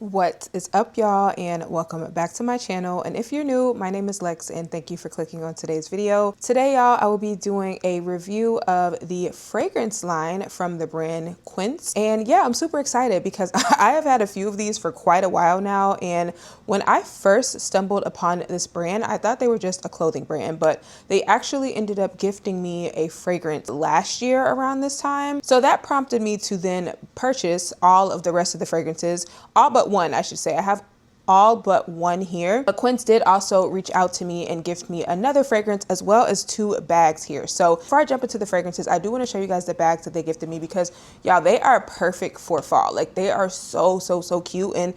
What is up, y'all, and welcome back to my channel. And if you're new, my name is Lex and thank you for clicking on today's video. Today, y'all, I will be doing a review of the fragrance line from the brand Quince. And yeah, I'm super excited because I have had a few of these for quite a while now. And when I first stumbled upon this brand, I thought they were just a clothing brand, but they actually ended up gifting me a fragrance last year around this time. So that prompted me to then purchase all of the rest of the fragrances, all but one, I should say. I have all but one here. But Quince did also reach out to me and gift me another fragrance as well as 2 bags here. So before I jump into the fragrances, I do want to show you guys the bags that they gifted me because y'all, they are perfect for fall. Like, they are so cute. And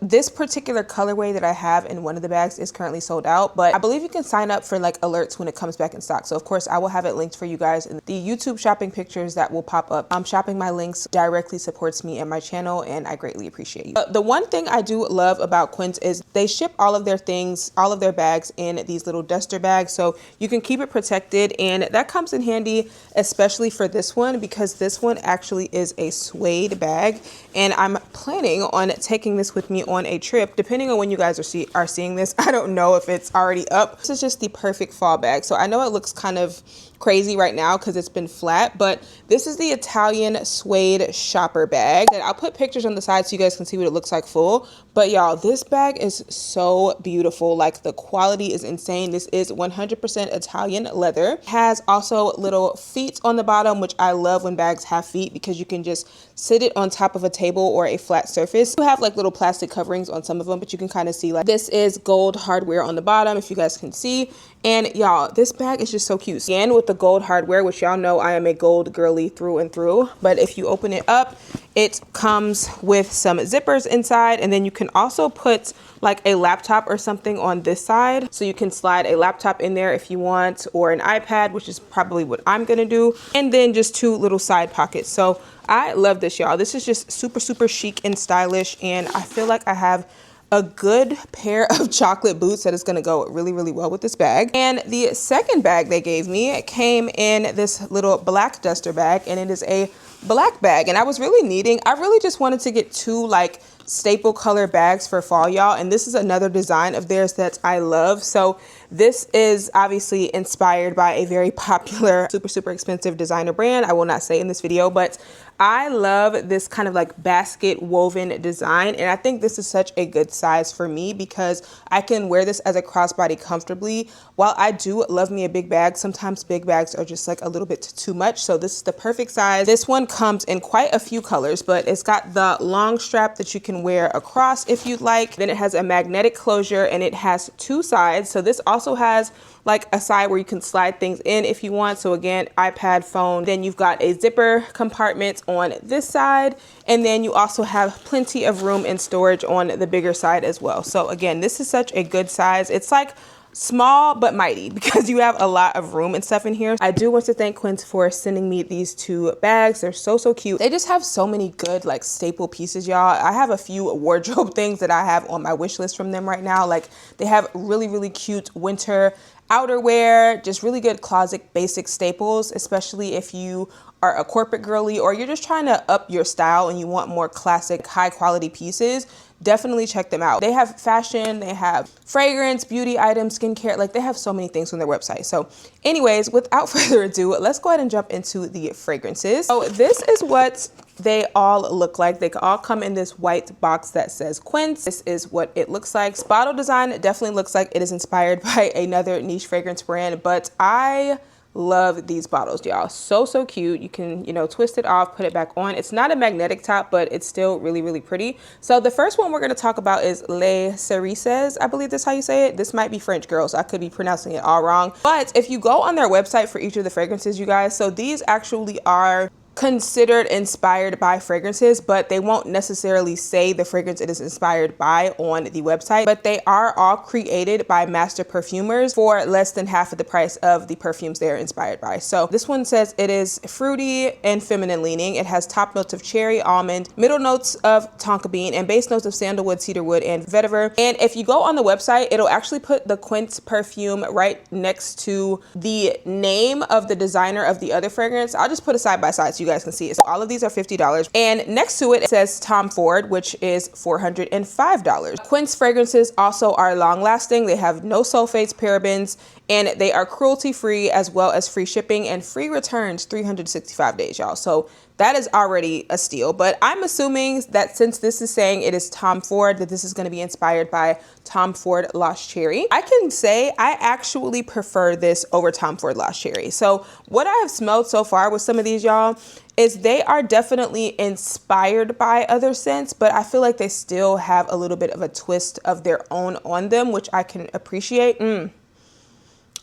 this particular colorway that I have in one of the bags is currently sold out, but I believe you can sign up for like alerts when it comes back in stock. So of course I will have it linked for you guys in the YouTube shopping pictures that will pop up. Shopping my links directly supports me and my channel, and I greatly appreciate you. The one thing I do love about Quince is they ship all of their things, all of their bags in these little duster bags, so you can keep it protected, and that comes in handy, especially for this one, because this one actually is a suede bag, and I'm planning on taking this with me on a trip. Depending on when you guys are seeing this, I don't know if it's already up. This is just the perfect fall bag. So I know it looks kind of crazy right now because it's been flat, but this is the Italian suede shopper bag. And I'll put pictures on the side so you guys can see what it looks like full. But y'all, this bag is so beautiful. Like, the quality is insane. This is 100% Italian leather. It has also little feet on the bottom, which I love when bags have feet because you can just sit it on top of a table or a flat surface. You have like little plastic coverings on some of them, but you can kind of see, like, this is gold hardware on the bottom, if you guys can see. And y'all, this bag is just so cute. Again, with the gold hardware, which y'all know I am a gold girly through and through, but if you open it up, it comes with some zippers inside, and then you can also put like a laptop or something on this side. So you can slide a laptop in there if you want, or an iPad, which is probably what I'm gonna do. And then just 2 little side pockets. So I love this, y'all. This is just super chic and stylish, and I feel like I have a good pair of chocolate boots that is going to go really well with this bag. And the second bag they gave me came in this little black duster bag, and it is a black bag. And I really just wanted to get 2 like staple color bags for fall, y'all, and this is another design of theirs that I love. So this is obviously inspired by a very popular super expensive designer brand. I will not say in this video, but I love this kind of like basket woven design, and I think this is such a good size for me because I can wear this as a crossbody comfortably. While I do love me a big bag, sometimes big bags are just like a little bit too much, so this is the perfect size. This one comes in quite a few colors, but it's got the long strap that you can wear across if you'd like. Then it has a magnetic closure, and it has 2 sides. So this also has like a side where you can slide things in if you want. So again, iPad, phone. Then you've got a zipper compartment on this side, and then you also have plenty of room and storage on the bigger side as well. So again, this is such a good size. It's like small but mighty because you have a lot of room and stuff in here. I do want to thank Quince for sending me these 2 bags. They're so cute. They just have so many good like staple pieces, y'all. I have a few wardrobe things that I have on my wish list from them right now. Like, they have really cute winter outerwear, just really good closet basic staples, especially if you are a corporate girly or you're just trying to up your style and you want more classic high quality pieces. Definitely check them out. They have fashion, they have fragrance, beauty items, skincare, like they have so many things on their website. So anyways, without further ado, let's go ahead and jump into the fragrances. So this is what they all look like. They all come in this white box that says Quince. This is what it looks like. This bottle design definitely looks like it is inspired by another niche fragrance brand, but I love these bottles, y'all. So cute. You can, you know, twist it off, put it back on. It's not a magnetic top, but it's still really pretty. So the first one we're going to talk about is Les Cerises. I believe that's how you say it. This might be French, girls. I could be pronouncing it all wrong. But if you go on their website for each of the fragrances, you guys, so these actually are considered inspired by fragrances, but they won't necessarily say the fragrance it is inspired by on the website, but they are all created by master perfumers for less than half of the price of the perfumes they're inspired by. So this one says it is fruity and feminine leaning. It has top notes of cherry, almond, middle notes of tonka bean, and base notes of sandalwood, cedarwood, and vetiver. And if you go on the website, it'll actually put the Quince perfume right next to the name of the designer of the other fragrance. I'll just put it side by side so you guys can see it. So all of these are $50. And next to it, it says Tom Ford, which is $405. Quince fragrances also are long lasting. They have no sulfates, parabens, and they are cruelty free, as well as free shipping and free returns 365 days, y'all. So that is already a steal. But I'm assuming that since this is saying it is Tom Ford, that this is going to be inspired by Tom Ford Lost Cherry. I can say I actually prefer this over Tom Ford Lost Cherry. So what I have smelled so far with some of these, y'all, is they are definitely inspired by other scents, but I feel like they still have a little bit of a twist of their own on them, which I can appreciate.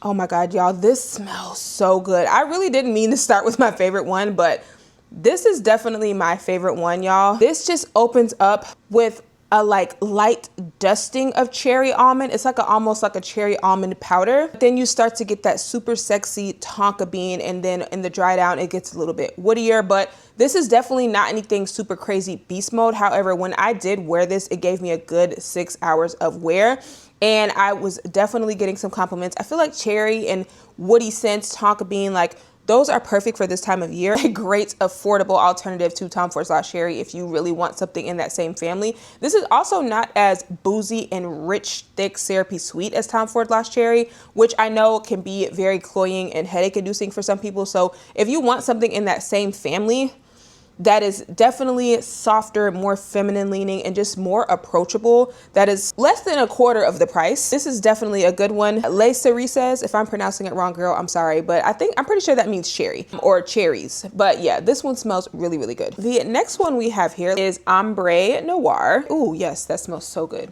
Oh my God, y'all, this smells so good. I really didn't mean to start with my favorite one, but this is definitely my favorite one, y'all. This just opens up with a like light dusting of cherry almond. It's like almost like a cherry almond powder. Then you start to get that super sexy tonka bean, and then in the dry down, it gets a little bit woodier, but this is definitely not anything super crazy beast mode. However, when I did wear this, it gave me a good 6 hours of wear, and I was definitely getting some compliments. I feel like cherry and woody scents, tonka bean, like those are perfect for this time of year. A great affordable alternative to Tom Ford Lost Cherry if you really want something in that same family. This is also not as boozy and rich, thick, syrupy sweet as Tom Ford Lost Cherry, which I know can be very cloying and headache inducing for some people. So if you want something in that same family that is definitely softer, more feminine leaning, and just more approachable, that is less than a quarter of the price, this is definitely a good one. Les Cerises, if I'm pronouncing it wrong, girl, I'm sorry, but I'm pretty sure that means cherry or cherries. But yeah, this one smells really, really good. The next one we have here is Ombre Noir. Ooh, yes, that smells so good.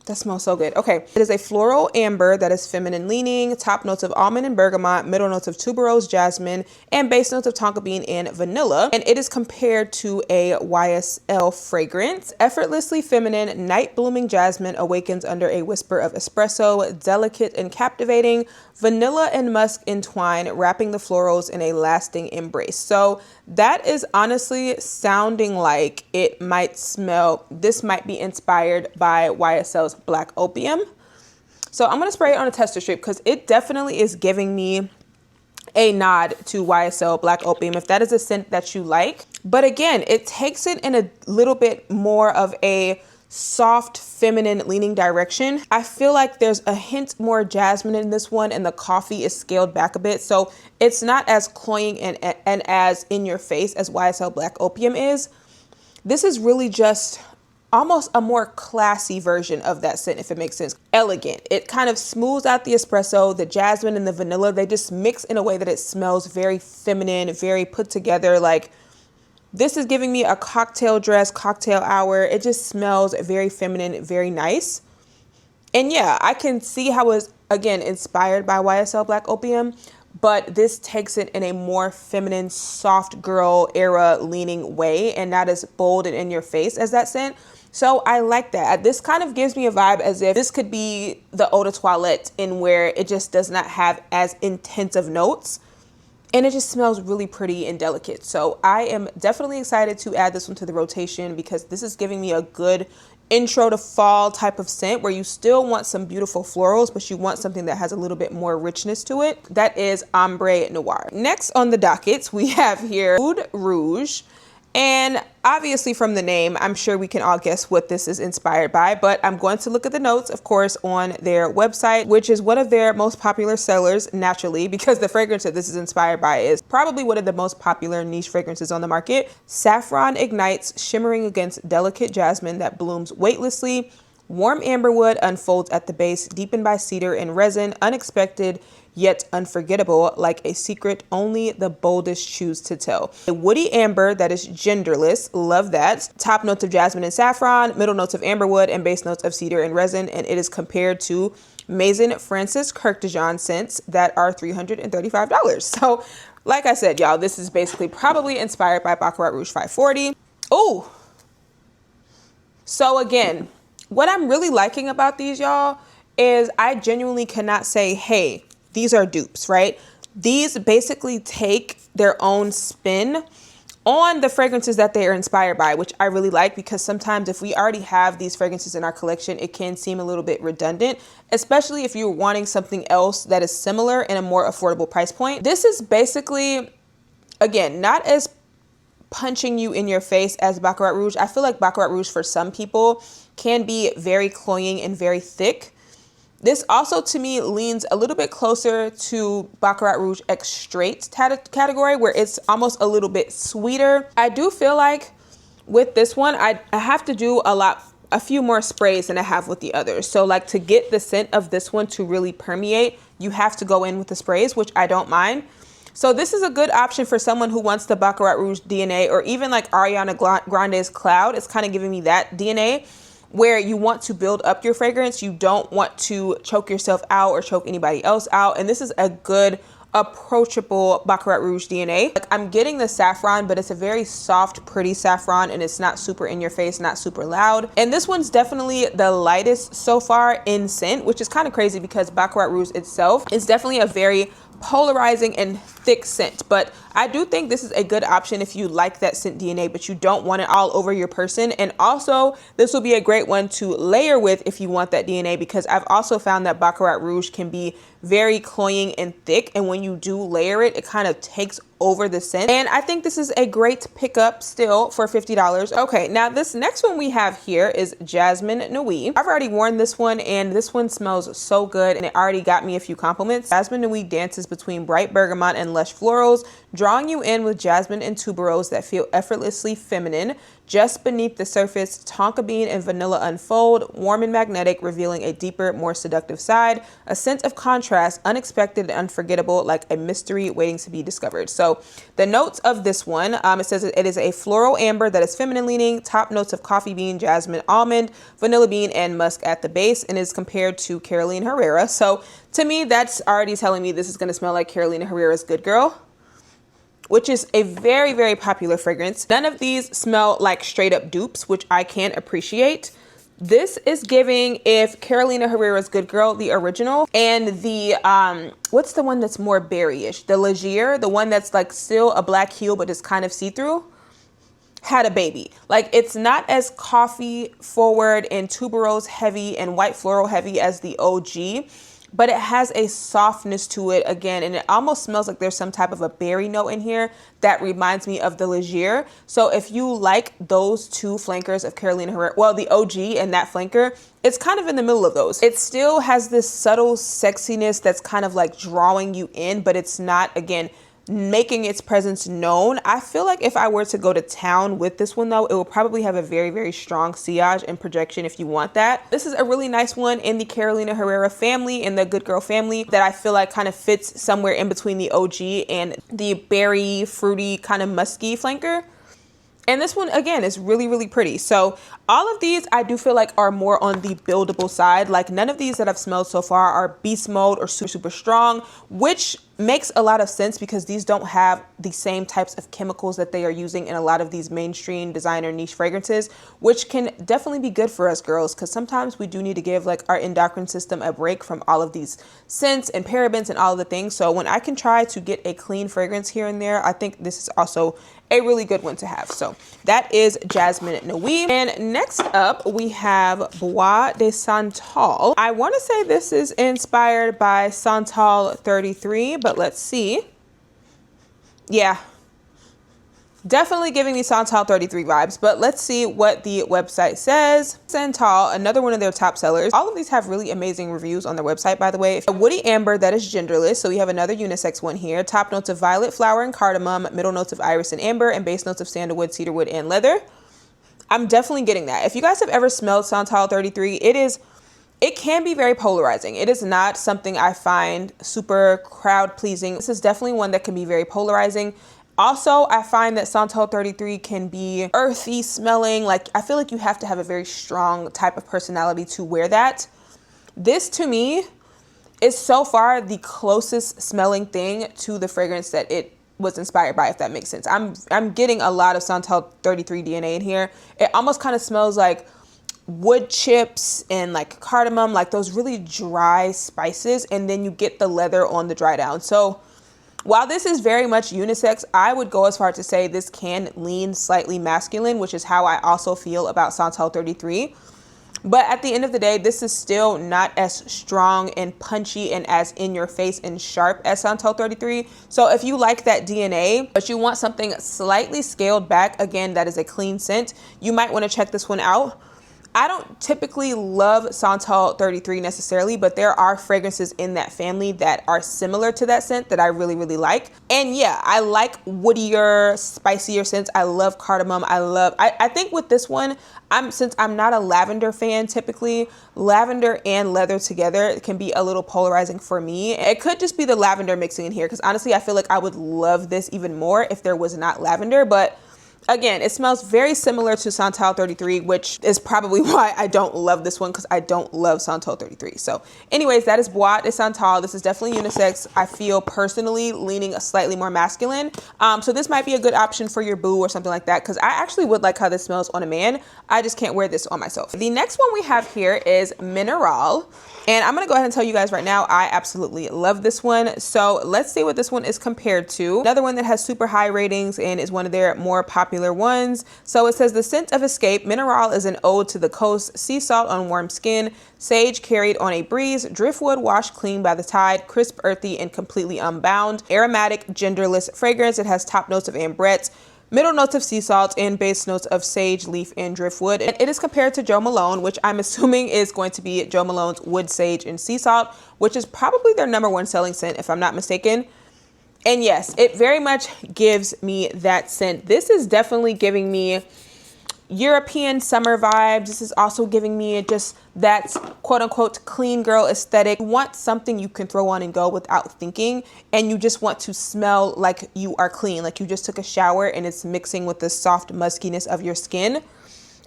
That smells so good. Okay, it is a floral amber that is feminine leaning, top notes of almond and bergamot, middle notes of tuberose, jasmine, and base notes of tonka bean and vanilla. And it is compared to a YSL fragrance. Effortlessly feminine, night blooming jasmine awakens under a whisper of espresso, delicate and captivating. Vanilla and musk entwine, wrapping the florals in a lasting embrace. So that is honestly sounding like it might smell, this might be inspired by YSL's Black Opium. So I'm gonna spray it on a tester strip because it definitely is giving me a nod to YSL Black Opium, if that is a scent that you like. But again, it takes it in a little bit more of a soft, feminine leaning direction. I feel like there's a hint more jasmine in this one, and the coffee is scaled back a bit. So it's not as cloying and as in your face as YSL Black Opium is. This is really just almost a more classy version of that scent, if it makes sense. Elegant. It kind of smooths out the espresso, the jasmine and the vanilla. They just mix in a way that it smells very feminine, very put together. Like, this is giving me a cocktail dress, cocktail hour. It just smells very feminine, very nice. And yeah, I can see how it's, again, inspired by YSL Black Opium, but this takes it in a more feminine, soft girl era leaning way, and not as bold and in your face as that scent. So I like that. This kind of gives me a vibe as if this could be the eau de toilette, in where it just does not have as intense of notes. And it just smells really pretty and delicate. So I am definitely excited to add this one to the rotation, because this is giving me a good intro to fall type of scent where you still want some beautiful florals, but you want something that has a little bit more richness to it. That is Ombre Noir. Next on the docket, we have here Oud Rouge. And obviously from the name, I'm sure we can all guess what this is inspired by, but I'm going to look at the notes, of course, on their website, which is one of their most popular sellers, naturally, because the fragrance that this is inspired by is probably one of the most popular niche fragrances on the market. Saffron ignites, shimmering against delicate jasmine that blooms weightlessly. Warm amberwood unfolds at the base, deepened by cedar and resin, unexpected yet unforgettable, like a secret only the boldest choose to tell. A woody amber that is genderless, love that. Top notes of jasmine and saffron, middle notes of amberwood, and base notes of cedar and resin, and it is compared to Maison Francis Kirk de Jean scents that are $335. So, like I said, y'all, this is basically probably inspired by Baccarat Rouge 540. Oh, so again, what I'm really liking about these, y'all, is I genuinely cannot say, hey, these are dupes, right? These basically take their own spin on the fragrances that they are inspired by, which I really like, because sometimes if we already have these fragrances in our collection, it can seem a little bit redundant, especially if you're wanting something else that is similar in a more affordable price point. This is basically Again, not as punching you in your face as Baccarat Rouge. I feel like Baccarat Rouge for some people can be very cloying and very thick. This also to me leans a little bit closer to Baccarat Rouge X Straight category, where it's almost a little bit sweeter. I do feel like with this one, I have to do a few more sprays than I have with the others. So like to get the scent of this one to really permeate, you have to go in with the sprays, which I don't mind. So this is a good option for someone who wants the Baccarat Rouge DNA, or even like Ariana Grande's Cloud. It's kind of giving me that DNA where you want to build up your fragrance. You don't want to choke yourself out or choke anybody else out. And this is a good approachable Baccarat Rouge DNA. Like I'm getting the saffron, but it's a very soft, pretty saffron, and it's not super in your face, not super loud. And this one's definitely the lightest so far in scent, which is kind of crazy because Baccarat Rouge itself is definitely a very polarizing and thick scent. But I do think this is a good option if you like that scent DNA, but you don't want it all over your person. And also this will be a great one to layer with if you want that DNA, because I've also found that Baccarat Rouge can be very cloying and thick, and when you do layer it, it kind of takes over the scent. And I think this is a great pickup still for $50. Okay, now this next one we have here is Jasmine Nuit. I've already worn this one, and this one smells so good, and it already got me a few compliments. Jasmine Nuit dances between bright bergamot and lush florals, drawing you in with jasmine and tuberose that feel effortlessly feminine. Just beneath the surface, tonka bean and vanilla unfold, warm and magnetic, revealing a deeper, more seductive side. A sense of contrast, unexpected and unforgettable, like a mystery waiting to be discovered. So the notes of this one, it says it is a floral amber that is feminine leaning, top notes of coffee bean, jasmine, almond, vanilla bean, and musk at the base, and is compared to Carolina Herrera. So to me, that's already telling me this is going to smell like Carolina Herrera's Good Girl, which is a very, very popular fragrance. None of these smell like straight up dupes, which I can appreciate. This is giving, if Carolina Herrera's Good Girl, the original, and the, what's the one that's more berryish? The Leger, the one that's like still a black heel, but is kind of see-through, had a baby. Like it's not as coffee forward and tuberose heavy and white floral heavy as the OG, but it has a softness to it again, and it almost smells like there's some type of a berry note in here that reminds me of the Leger. So if you like those two flankers of Carolina Herrera, well, the OG and that flanker, it's kind of in the middle of those. It still has this subtle sexiness that's kind of like drawing you in, but it's not, again, making its presence known. I feel like if I were to go to town with this one though, it will probably have a very, very strong sillage and projection if you want that. This is a really nice one in the Carolina Herrera family, in the Good Girl family, that I feel like kind of fits somewhere in between the OG and the berry, fruity, kind of musky flanker. And this one, again, is really, really pretty. So all of these I do feel like are more on the buildable side. Like none of these that I've smelled so far are beast mode or super, super strong, which makes a lot of sense because these don't have the same types of chemicals that they are using in a lot of these mainstream designer niche fragrances, which can definitely be good for us girls, because sometimes we do need to give like our endocrine system a break from all of these scents and parabens and all of the things. So when I can try to get a clean fragrance here and there, I think this is also a really good one to have. So that is Jasmine Nuit. And next up we have Bois de Santal. I want to say this is inspired by Santal 33, but let's see. Yeah, definitely giving me Santal 33 vibes, but let's see what the website says. Santal, another one of their top sellers. All of these have really amazing reviews on their website, by the way. A woody amber that is genderless, so we have another unisex one here. Top notes of violet, flower, and cardamom, middle notes of iris and amber, and base notes of sandalwood, cedarwood, and leather. I'm definitely getting that. If you guys have ever smelled Santal 33, it can be very polarizing. It is not something I find super crowd pleasing. This is definitely one that can be very polarizing. Also, I find that Santal 33 can be earthy smelling. Like I feel like you have to have a very strong type of personality to wear that. This to me is so far the closest smelling thing to the fragrance that it was inspired by, if that makes sense. I'm getting a lot of Santal 33 DNA in here. It almost kind of smells like wood chips and like cardamom, like those really dry spices, and then you get the leather on the dry down. So while this is very much unisex, I would go as far to say this can lean slightly masculine, which is how I also feel about Santal 33. But at the end of the day, this is still not as strong and punchy and as in your face and sharp as Santal 33. So if you like that DNA, but you want something slightly scaled back, again, that is a clean scent, you might want to check this one out. I don't typically love Santal 33 necessarily, but there are fragrances in that family that are similar to that scent that I really, really like. And yeah, I like woodier, spicier scents. I love cardamom. I think with this one, since I'm not a lavender fan, typically lavender and leather together can be a little polarizing for me. It could just be the lavender mixing in here, because honestly, I feel like I would love this even more if there was not lavender, but again, it smells very similar to Santal 33, which is probably why I don't love this one, because I don't love Santal 33. So anyways, that is Bois de Santal. This is definitely unisex. I feel personally leaning a slightly more masculine. So this might be a good option for your boo or something like that, because I actually would like how this smells on a man. I just can't wear this on myself. The next one we have here is Minerale. And I'm gonna go ahead and tell you guys right now, I absolutely love this one. So let's see what this one is compared to. Another one that has super high ratings and is one of their more popular ones. So it says, the scent of escape, Minerale is an ode to the coast, sea salt on warm skin, sage carried on a breeze, driftwood washed clean by the tide, crisp, earthy, and completely unbound. Aromatic, genderless fragrance. It has top notes of ambrette, middle notes of sea salt, and base notes of sage, leaf, and driftwood. And it is compared to Jo Malone, which I'm assuming is going to be Jo Malone's wood, sage, and sea salt, which is probably their #1 selling scent, if I'm not mistaken. And yes, it very much gives me that scent. This is definitely giving me European summer vibes. This is also giving me just that quote unquote clean girl aesthetic. You want something you can throw on and go without thinking, and you just want to smell like you are clean, like you just took a shower and it's mixing with the soft muskiness of your skin.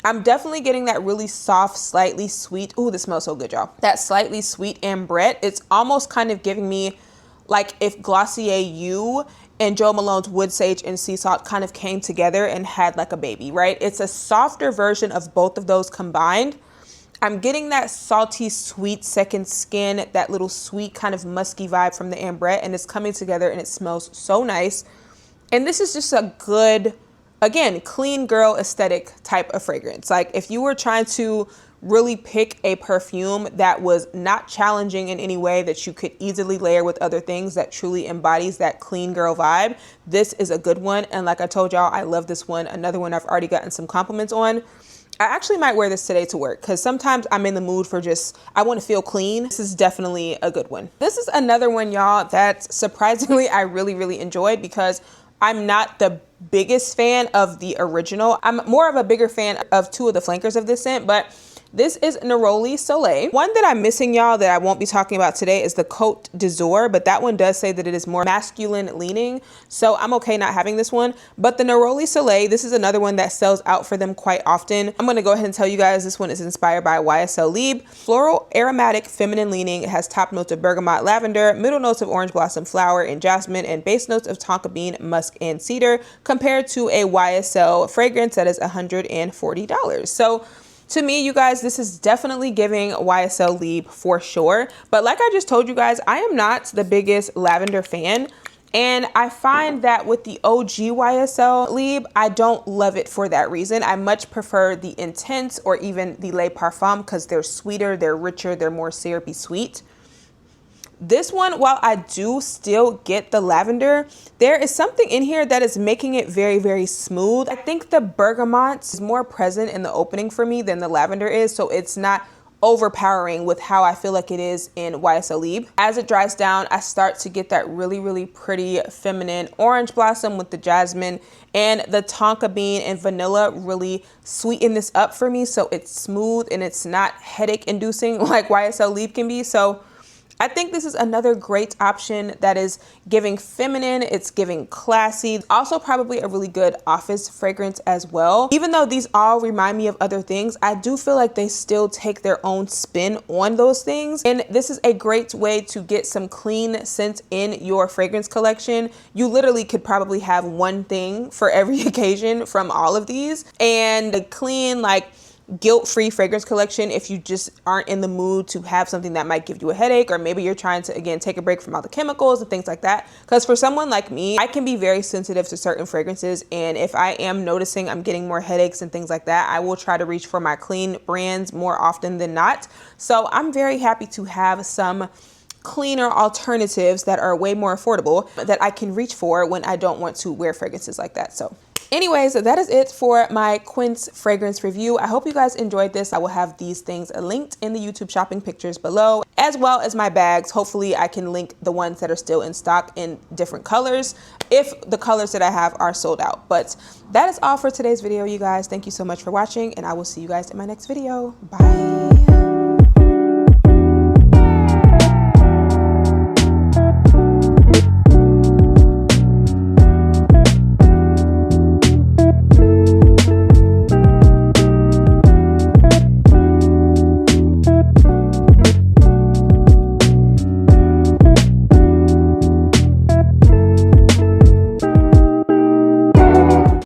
I'm definitely getting that really soft, slightly sweet. Ooh, this smells so good, y'all. That slightly sweet ambrette. It's almost kind of giving me like if Glossier You and Jo Malone's wood, sage, and sea salt kind of came together and had like a baby, right? It's a softer version of both of those combined. I'm getting that salty, sweet second skin, that little sweet kind of musky vibe from the ambrette, and it's coming together and it smells so nice. And this is just a good, again, clean girl aesthetic type of fragrance. Like if you were trying to really pick a perfume that was not challenging in any way, that you could easily layer with other things, that truly embodies that clean girl vibe, this is a good one. And like I told y'all, I love this one. Another one I've already gotten some compliments on. I actually might wear this today to work, because sometimes I'm in the mood for just, I want to feel clean. This is definitely a good one. This is another one, y'all, that surprisingly I really, really enjoyed, because I'm not the biggest fan of the original. I'm more of a bigger fan of two of the flankers of this scent, but this is Neroli Soleil. One that I'm missing, y'all, that I won't be talking about today is the Côte d'Azur, but that one does say that it is more masculine leaning, so I'm okay not having this one. But the Neroli Soleil, this is another one that sells out for them quite often. I'm gonna go ahead and tell you guys this one is inspired by YSL Libre. Floral, aromatic, feminine leaning. It has top notes of bergamot, lavender, middle notes of orange blossom flower and jasmine, and base notes of tonka bean, musk, and cedar, compared to a YSL fragrance that is $140. So to me, you guys, this is definitely giving YSL Libre for sure. But like I just told you guys, I am not the biggest lavender fan. And I find that with the OG YSL Libre, I don't love it for that reason. I much prefer the Intense or even the Le Parfum, because they're sweeter, they're richer, they're more syrupy sweet. This one, while I do still get the lavender, there is something in here that is making it very, very smooth. I think the bergamot is more present in the opening for me than the lavender is, so it's not overpowering with how I feel like it is in YSL Libre. As it dries down, I start to get that really, really pretty feminine orange blossom with the jasmine, and the tonka bean and vanilla really sweeten this up for me, so it's smooth and it's not headache inducing like YSL Libre can be. So I think this is another great option that is giving feminine, it's giving classy, also probably a really good office fragrance as well. Even though these all remind me of other things, I do feel like they still take their own spin on those things. And this is a great way to get some clean scents in your fragrance collection. You literally could probably have one thing for every occasion from all of these, and a clean, like, guilt-free fragrance collection if you just aren't in the mood to have something that might give you a headache, or maybe you're trying to, again, take a break from all the chemicals and things like that. Because for someone like me, I can be very sensitive to certain fragrances, and if I am noticing I'm getting more headaches and things like that, I will try to reach for my clean brands more often than not. So I'm very happy to have some cleaner alternatives that are way more affordable that I can reach for when I don't want to wear fragrances like that. So anyways, that is it for my Quince fragrance review. I hope you guys enjoyed this. I will have these things linked in the YouTube shopping pictures below, as well as my bags. Hopefully I can link the ones that are still in stock in different colors if the colors that I have are sold out. But that is all for today's video, you guys. Thank you so much for watching, and I will see you guys in my next video. Bye.